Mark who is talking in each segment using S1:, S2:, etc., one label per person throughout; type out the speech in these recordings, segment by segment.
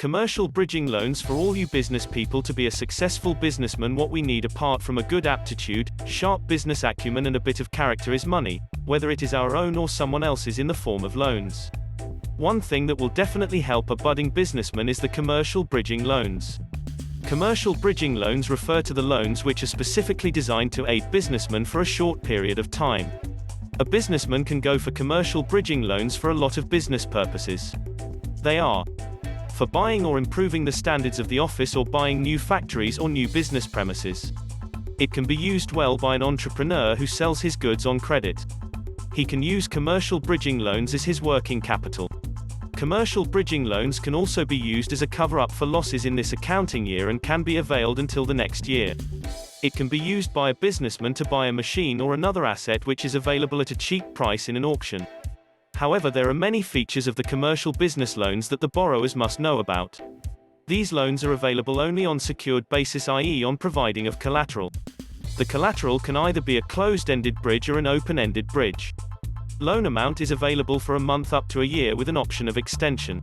S1: Commercial bridging loans for all you business people to be a successful businessman. What we need apart from a good aptitude, sharp business acumen and a bit of character is money, whether it is our own or someone else's in the form of loans. One thing that will definitely help a budding businessman is the commercial bridging loans. Commercial bridging loans refer to the loans which are specifically designed to aid businessmen for a short period of time. A businessman can go for commercial bridging loans for a lot of business purposes. They are for buying or improving the standards of the office or buying new factories or new business premises. It can be used well by an entrepreneur who sells his goods on credit. He can use commercial bridging loans as his working capital. Commercial bridging loans can also be used as a cover-up for losses in this accounting year and can be availed until the next year. It can be used by a businessman to buy a machine or another asset which is available at a cheap price in an auction. However, there are many features of the commercial business loans that the borrowers must know about. These loans are available only on secured basis, i.e. on providing of collateral. The collateral can either be a closed-ended bridge or an open-ended bridge. Loan amount is available for a month up to a year with an option of extension.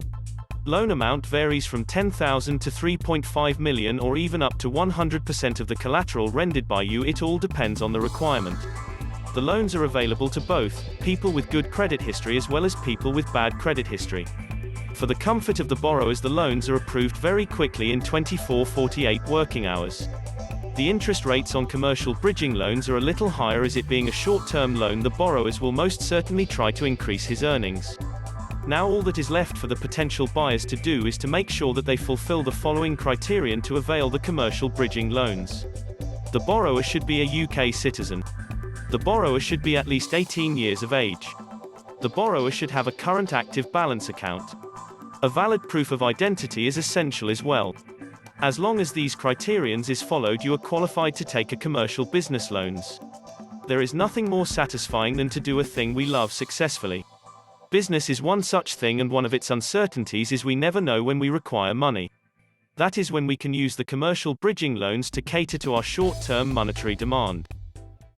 S1: Loan amount varies from $10,000 to $3.5 million or even up to 100% of the collateral rendered by you. It all depends on the requirement. The loans are available to both people with good credit history as well as people with bad credit history. For the comfort of the borrowers, the loans are approved very quickly in 24-48 working hours. The interest rates on commercial bridging loans are a little higher, as it being a short-term loan. The borrowers will most certainly try to increase his earnings. Now all that is left for the potential buyers to do is to make sure that they fulfill the following criterion to avail the commercial bridging loans. The borrower should be a UK citizen. The borrower should be at least 18 years of age. The borrower should have a current active balance account. A valid proof of identity is essential as well. As long as these criterions is followed, you are qualified to take a commercial business loans. There is nothing more satisfying than to do a thing we love successfully. Business is one such thing, and one of its uncertainties is we never know when we require money. That is when we can use the commercial bridging loans to cater to our short-term monetary demand.